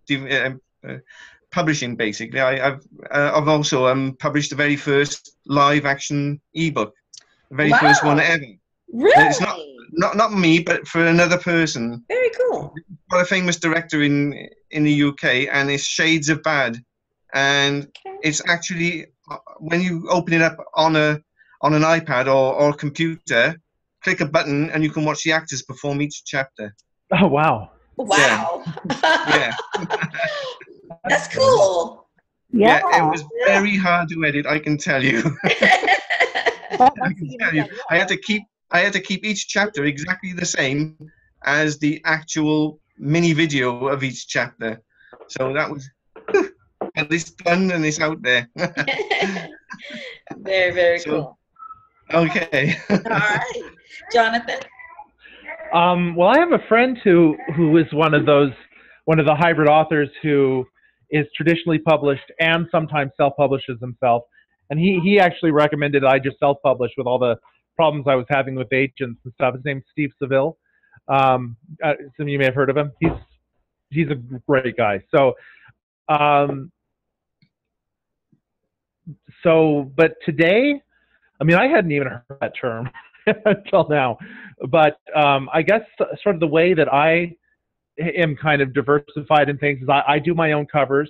publishing, basically. I've also published the very first live action ebook, the very first one ever. Really? It's not me, but for another person. Very cool. Got a famous director in the UK, and it's Shades of Bad, and it's actually, when you open it up on an iPad or computer, click a button and you can watch the actors perform each chapter. Oh wow! Wow! Yeah. That's cool. Yeah, it was very hard to edit, I can tell you. I had to keep each chapter exactly the same as the actual mini video of each chapter. So that was at least done, and it's out there. Very, very cool. Okay. All right, Jonathan. Well, I have a friend who is one of the hybrid authors who is traditionally published and sometimes self-publishes himself. And he actually recommended I just self-publish with all the problems I was having with agents and stuff. His name's Steve Seville. Some of you may have heard of him. He's a great guy. But today, I mean, I hadn't even heard that term until now. But I guess sort of the way that I am kind of diversified in things is I do my own covers.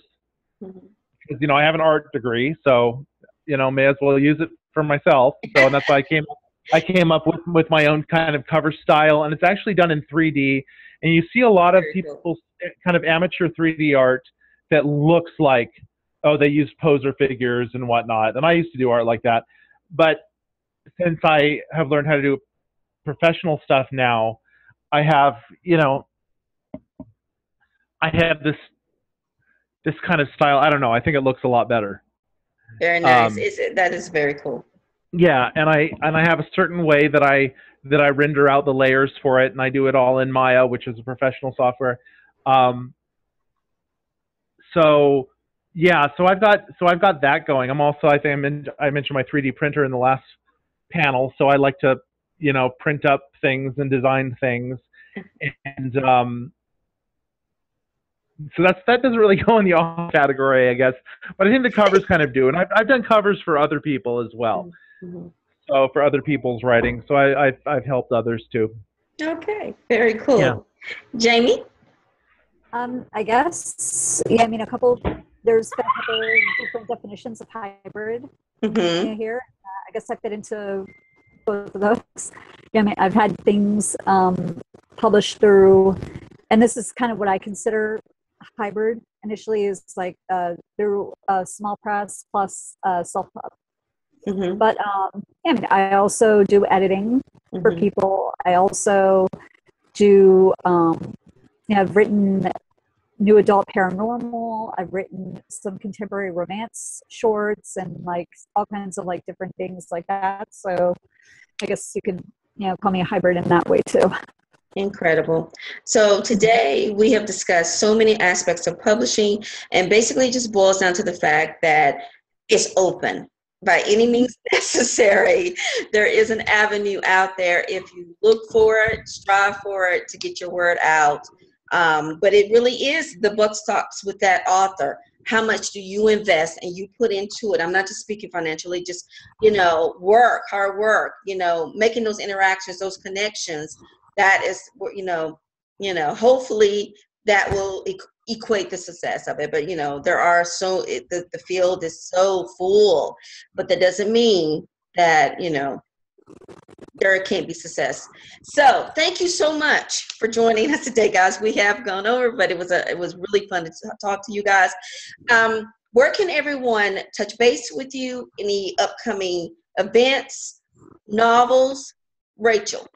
Because, I have an art degree, so, may as well use it for myself. So that's why I came up with my own kind of cover style, and it's actually done in 3D. And you see a lot of people's kind of amateur 3D art that looks like, oh, they use poser figures and whatnot. And I used to do art like that. But since I have learned how to do professional stuff now, I have, I have this kind of style. I don't know. I think it looks a lot better. Very nice. That is very cool. Yeah, and I have a certain way that I render out the layers for it, and I do it all in Maya, which is a professional software. So I've got that going. I'm also, I mentioned my 3D printer in the last panel, so I like to print up things and design things, and so that doesn't really go in the off category, I guess. But I think the covers kind of do, and I've done covers for other people as well. Mm-hmm. So for other people's writing, so I've helped others too. Okay, very cool. Yeah. Jamie? I guess, yeah, I mean, there's been a couple different definitions of hybrid here. I guess I fit into both of those. Yeah, I mean, I've had things published through, and this is kind of what I consider hybrid initially, is like through a small press plus self-pub. But yeah, I mean, I also do editing for people. I also do, I've written new adult paranormal. I've written some contemporary romance shorts and like all kinds of like different things like that. So I guess you can, call me a hybrid in that way too. Incredible. So today we have discussed so many aspects of publishing, and basically it just boils down to the fact that it's open by any means necessary. There is an avenue out there if you look for it, strive for it to get your word out. But it really is, the buck stops with that author. How much do you invest and you put into it? I'm not just speaking financially, just, hard work, making those interactions, those connections. That is, hopefully that will equate the success of it. But, there are the field is so full, but that doesn't mean that, there can't be success. So thank you so much for joining us today, guys. We have gone over, but it was really fun to talk to you guys. Where can everyone touch base with you? Any upcoming events, novels? Rachel.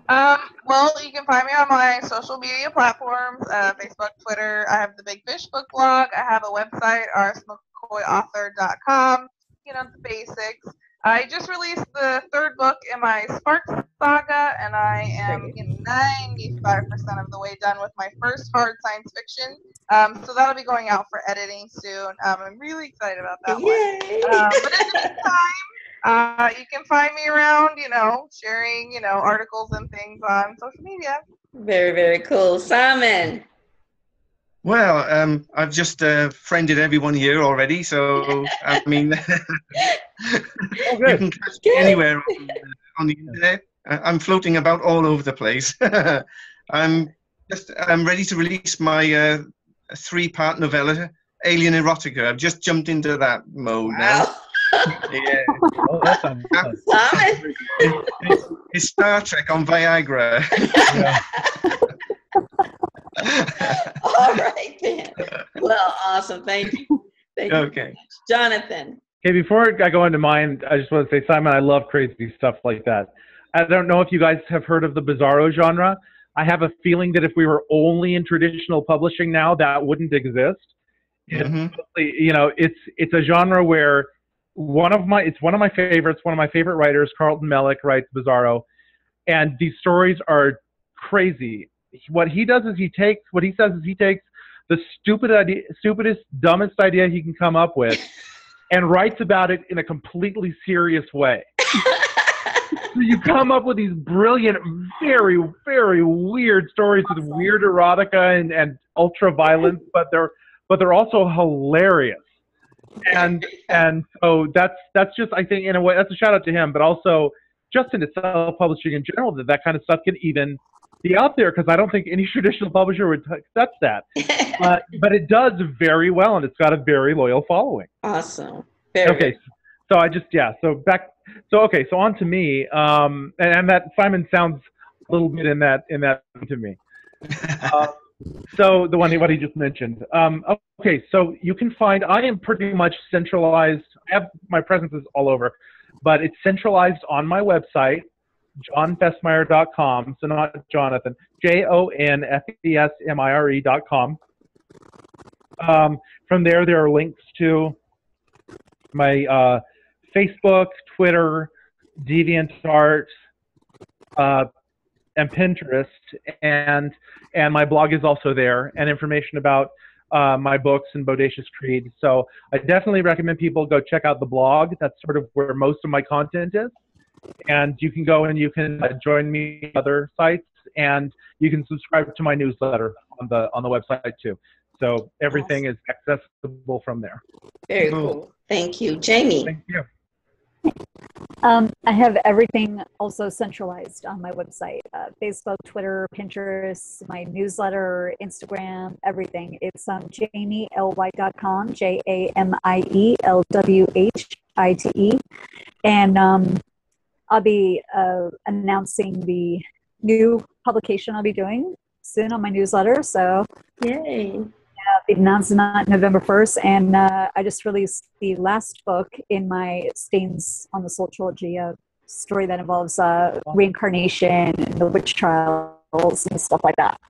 Well, you can find me on my social media platforms, Facebook, Twitter. I have the Big Fish book blog. I have a website, rs.mccoy.com. The basics. I just released the 3rd book in my Sparks saga, and I am 95% of the way done with my first hard science fiction. So that'll be going out for editing soon. I'm really excited about that one. But in the meantime, you can find me around, sharing, articles and things on social media. Very, very cool. Simon. Well, I've just friended everyone here already, so I mean, you can catch me anywhere on the internet. I'm floating about all over the place. I'm ready to release my 3-part novella, Alien Erotica. I've just jumped into that mode now. Yeah. Oh, that sounds fun. It's Star Trek on Viagra. Yeah. All right, then. Well, awesome. Thank you. Thank you. Okay. Jonathan. Okay, before I go into mine, I just want to say, Simon, I love crazy stuff like that. I don't know if you guys have heard of the Bizarro genre. I have a feeling that if we were only in traditional publishing now, that wouldn't exist. Mm-hmm. It's a genre where one of my favorites, one of my favorite writers, Carlton Mellick, writes Bizarro, and these stories are crazy. What he says is he takes the stupidest, dumbest idea he can come up with and writes about it in a completely serious way. So you come up with these brilliant, very, very weird stories with weird erotica and ultra violence, but they're also hilarious. And so that's just, I think, in a way, that's a shout out to him, but also just in self-publishing in general, that kind of stuff can even be out there, because I don't think any traditional publisher would accept that. But it does very well, and it's got a very loyal following. Awesome. Okay, so so on to me, and that Simon sounds a little bit in that to me. So what he just mentioned. Okay, so you can find, I am pretty much centralized. I have my presences all over, but it's centralized on my website, johnfesmire.com. So not Jonathan, JONFESMIRE.com. From there are links to my Facebook, Twitter, DeviantArt, and Pinterest, and my blog is also there, and information about my books and Bodacious Creed. So I definitely recommend people go check out the blog. That's sort of where most of my content is. And you can go and you can join me on other sites, and you can subscribe to my newsletter on the website too. So everything is accessible from there. Very cool. Thank you. Jamie. Thank you. I have everything also centralized on my website, Facebook, Twitter, Pinterest, my newsletter, Instagram, everything. It's jamielwhite.com, JAMIELWHITE. And I'll be announcing the new publication I'll be doing soon on my newsletter. So Yay. I'll be announcing that November 1st. And I just released the last book in my Stains on the Soul trilogy, a story that involves reincarnation and the witch trials and stuff like that.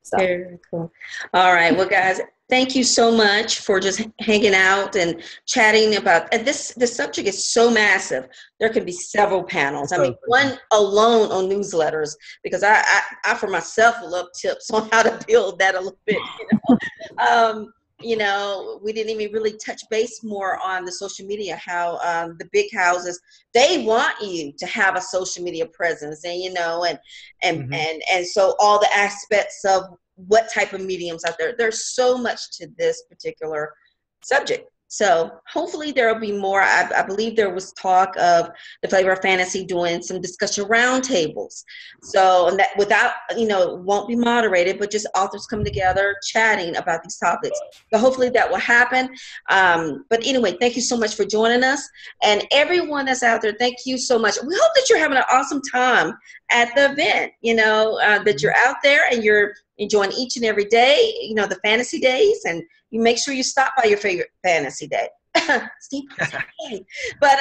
So. Very cool. All right. Well, guys, thank you so much for just hanging out and chatting about this. The subject is so massive. There could be several panels. I mean, one alone on newsletters, because I for myself love tips on how to build that a little bit. You know, we didn't even really touch base more on the social media, how the big houses, they want you to have a social media presence, and you know, and so all the aspects of what type of mediums out there. There's so much to this particular subject. So hopefully there will be more. I believe there was talk of the Flavour of Fantasy doing some discussion roundtables. So and that without, you know, won't be moderated, but just authors come together chatting about these topics. So hopefully that will happen. But anyway, thank you so much for joining us. And everyone that's out there, thank you so much. We hope that you're having an awesome time at the event, you know, that you're out there and you're enjoying each and every day, you know, the fantasy days, and you make sure you stop by your favorite fantasy day. But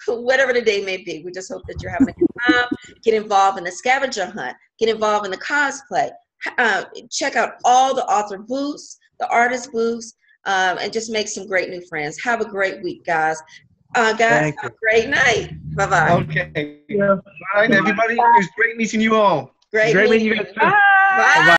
whatever the day may be, we just hope that you're having a good time. Get involved in the scavenger hunt. Get involved in the cosplay. Check out all the author booths, the artist booths, and just make some great new friends. Have a great week, guys. Guys, have a great night. Bye-bye. Okay. Yeah. Bye, everybody. It was great meeting you all. Great meeting you guys too. Bye.